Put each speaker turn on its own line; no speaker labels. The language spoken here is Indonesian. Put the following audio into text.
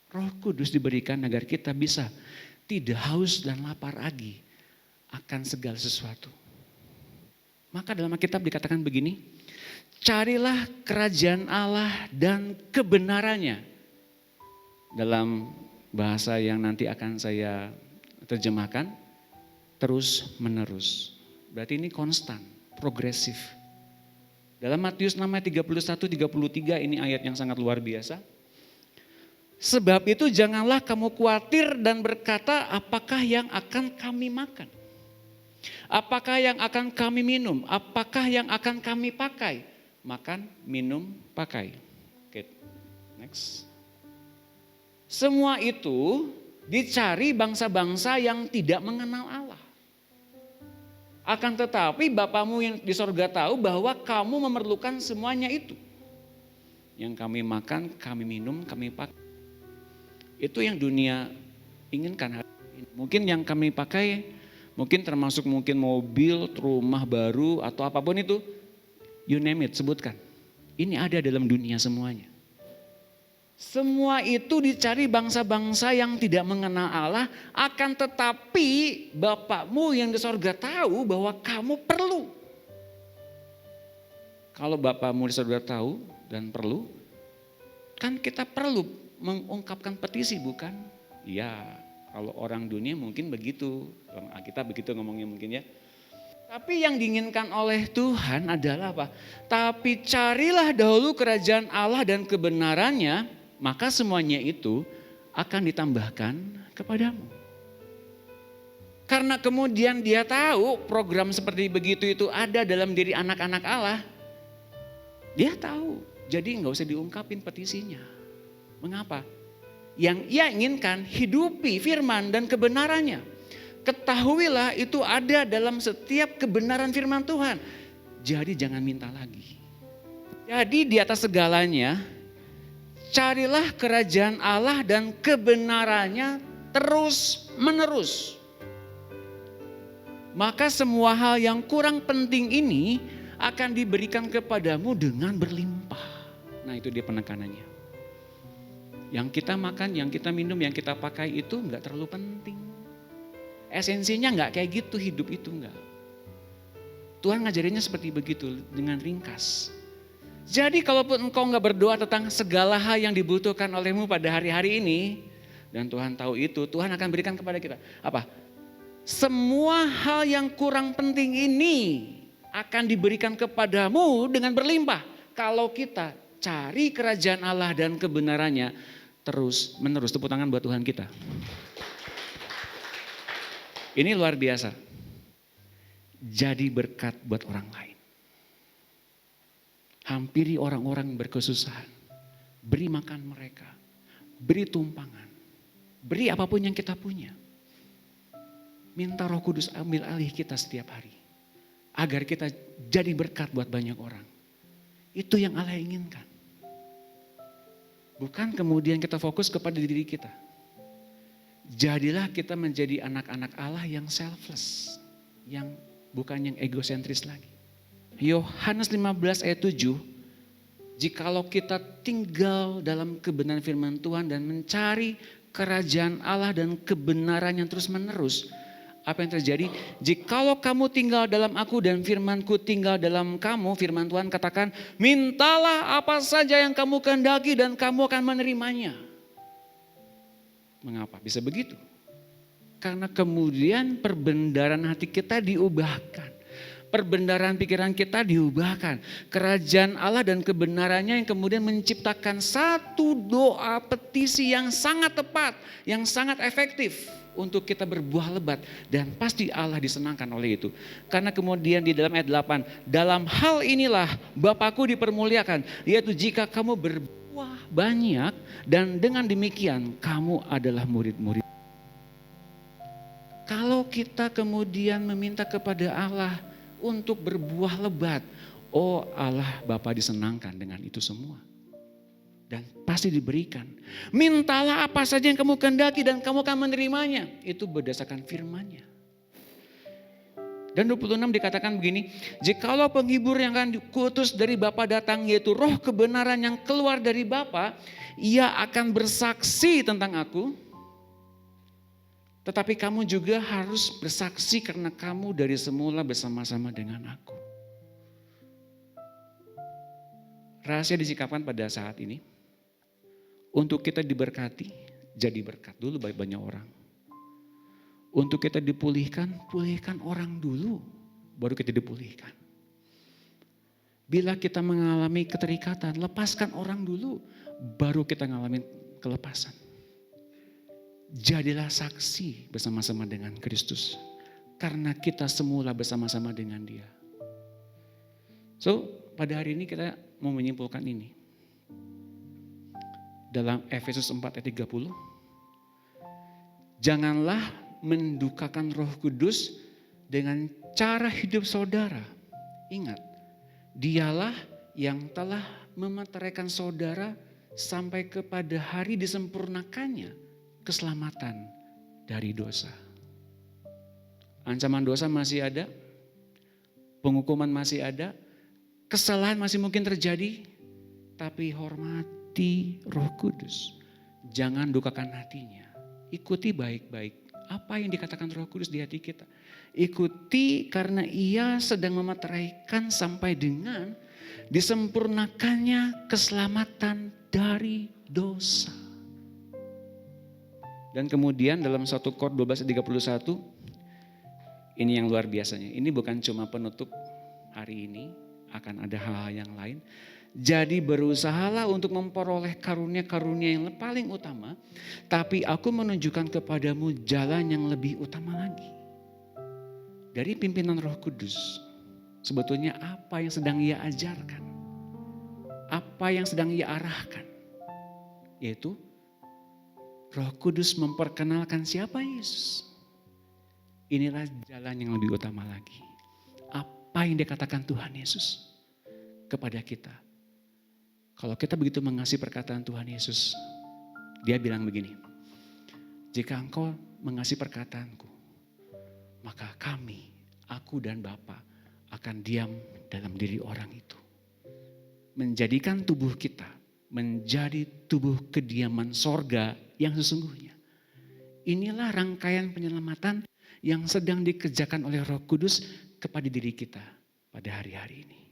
Roh Kudus diberikan agar kita bisa tidak haus dan lapar lagi akan segala sesuatu. Maka dalam Alkitab dikatakan begini, carilah kerajaan Allah dan kebenarannya. Dalam bahasa yang nanti akan saya terjemahkan, terus menerus. Berarti ini konstan, progresif. Dalam Matius 6:31-33 ini ayat yang sangat luar biasa. Sebab itu janganlah kamu khawatir dan berkata apakah yang akan kami makan. Apakah yang akan kami minum, apakah yang akan kami pakai. Makan, minum, pakai. Oke, next. Semua itu dicari bangsa-bangsa yang tidak mengenal Allah. Akan tetapi Bapamu yang di sorga tahu bahwa kamu memerlukan semuanya itu. Yang kami makan, kami minum, kami pakai. Itu yang dunia inginkan. Mungkin yang kami pakai, mungkin termasuk mungkin mobil, rumah baru atau apapun itu. You name it, sebutkan. Ini ada dalam dunia semuanya. Semua itu dicari bangsa-bangsa yang tidak mengenal Allah, akan tetapi Bapakmu yang di sorga tahu bahwa kamu perlu. Kalau Bapakmu di sorga tahu dan perlu, kan kita perlu mengungkapkan petisi, bukan? Ya, kalau orang dunia mungkin begitu, kita begitu ngomongnya mungkin ya. Tapi yang diinginkan oleh Tuhan adalah apa? Tapi carilah dahulu kerajaan Allah dan kebenarannya, maka semuanya itu akan ditambahkan kepadamu. Karena kemudian dia tahu program seperti begitu itu ada dalam diri anak-anak Allah. Dia tahu, jadi nggak usah diungkapin petisinya. Mengapa? Yang ia inginkan hidupi firman dan kebenarannya. Ketahuilah itu ada dalam setiap kebenaran firman Tuhan. Jadi jangan minta lagi. Jadi di atas segalanya, carilah kerajaan Allah dan kebenarannya terus menerus. Maka semua hal yang kurang penting ini akan diberikan kepadamu dengan berlimpah. Nah itu dia penekanannya. Yang kita makan, yang kita minum, yang kita pakai itu enggak terlalu penting. Esensinya enggak kayak gitu, hidup itu enggak. Tuhan ngajarinnya seperti begitu dengan ringkas. Jadi kalaupun engkau enggak berdoa tentang segala hal yang dibutuhkan olehmu pada hari-hari ini, dan Tuhan tahu itu, Tuhan akan berikan kepada kita. Apa? Semua hal yang kurang penting ini akan diberikan kepadamu dengan berlimpah. Kalau kita cari kerajaan Allah dan kebenarannya terus menerus. Tepuk tangan buat Tuhan kita. Ini luar biasa. Jadi berkat buat orang lain. Hampiri orang-orang berkesusahan. Beri makan mereka. Beri tumpangan. Beri apapun yang kita punya. Minta Roh Kudus ambil alih kita setiap hari. Agar kita jadi berkat buat banyak orang. Itu yang Allah inginkan. Bukan kemudian kita fokus kepada diri kita. Jadilah kita menjadi anak-anak Allah yang selfless. Yang bukan yang egosentris lagi. Yohanes 15 ayat 7. Jikalau kita tinggal dalam kebenaran firman Tuhan dan mencari kerajaan Allah dan kebenaran yang terus menerus. Apa yang terjadi? Jikalau kamu tinggal dalam aku dan firmanku tinggal dalam kamu, firman Tuhan katakan, mintalah apa saja yang kamu kehendaki dan kamu akan menerimanya. Mengapa bisa begitu? Karena kemudian perbendaharaan hati kita diubahkan. Perbendaharaan pikiran kita diubahkan. Kerajaan Allah dan kebenarannya yang kemudian menciptakan satu doa petisi yang sangat tepat, yang sangat efektif. Untuk kita berbuah lebat dan pasti Allah disenangkan oleh itu. Karena kemudian di dalam ayat 8, dalam hal inilah Bapakku dipermuliakan, yaitu jika kamu berbuah banyak dan dengan demikian kamu adalah murid-murid. Kalau kita kemudian meminta kepada Allah untuk berbuah lebat, oh Allah Bapa disenangkan dengan itu semua. Dan pasti diberikan. Mintalah apa saja yang kamu kehendaki dan kamu akan menerimanya. Itu berdasarkan firman-Nya. Dan 26 dikatakan begini, jikalau penghibur yang akan kuutus dari Bapa datang, yaitu roh kebenaran yang keluar dari Bapa, ia akan bersaksi tentang aku. Tetapi kamu juga harus bersaksi karena kamu dari semula bersama-sama dengan aku. Rahasia disikapkan pada saat ini, untuk kita diberkati, jadi berkat dulu bagi banyak orang. Untuk kita dipulihkan, pulihkan orang dulu, baru kita dipulihkan. Bila kita mengalami keterikatan, lepaskan orang dulu, baru kita mengalami kelepasan. Jadilah saksi bersama-sama dengan Kristus, karena kita semula bersama-sama dengan Dia. So, pada hari ini kita mau menyimpulkan ini. Dalam Efesus 4 ayat 30, janganlah mendukakan Roh Kudus dengan cara hidup saudara. Ingat, Dialah yang telah memeteraikan saudara sampai kepada hari disempurnakannya keselamatan dari dosa. Ancaman dosa masih ada, penghukuman masih ada, kesalahan masih mungkin terjadi, tapi hormati Roh Kudus. Jangan dukakan hatinya. Ikuti baik-baik apa yang dikatakan Roh Kudus di hati kita. Ikuti karena Ia sedang memeteraikan sampai dengan disempurnakannya keselamatan dari dosa. Dan kemudian dalam 1 Kor 12:31, ini yang luar biasanya. Ini bukan cuma penutup hari ini, akan ada hal-hal yang lain. Jadi berusahalah untuk memperoleh karunia-karunia yang paling utama, tapi aku menunjukkan kepadamu jalan yang lebih utama lagi. Dari pimpinan Roh Kudus, sebetulnya apa yang sedang Ia ajarkan, apa yang sedang Ia arahkan, yaitu Roh Kudus memperkenalkan siapa Yesus. Inilah jalan yang lebih utama lagi. Apa yang dikatakan Tuhan Yesus kepada kita. Kalau kita begitu mengasihi perkataan Tuhan Yesus, Dia bilang begini, jika engkau mengasihi perkataanku, maka kami, aku dan Bapa akan diam dalam diri orang itu. Menjadikan tubuh kita menjadi tubuh kediaman sorga yang sesungguhnya. Inilah rangkaian penyelamatan yang sedang dikerjakan oleh Roh Kudus kepada diri kita pada hari-hari ini.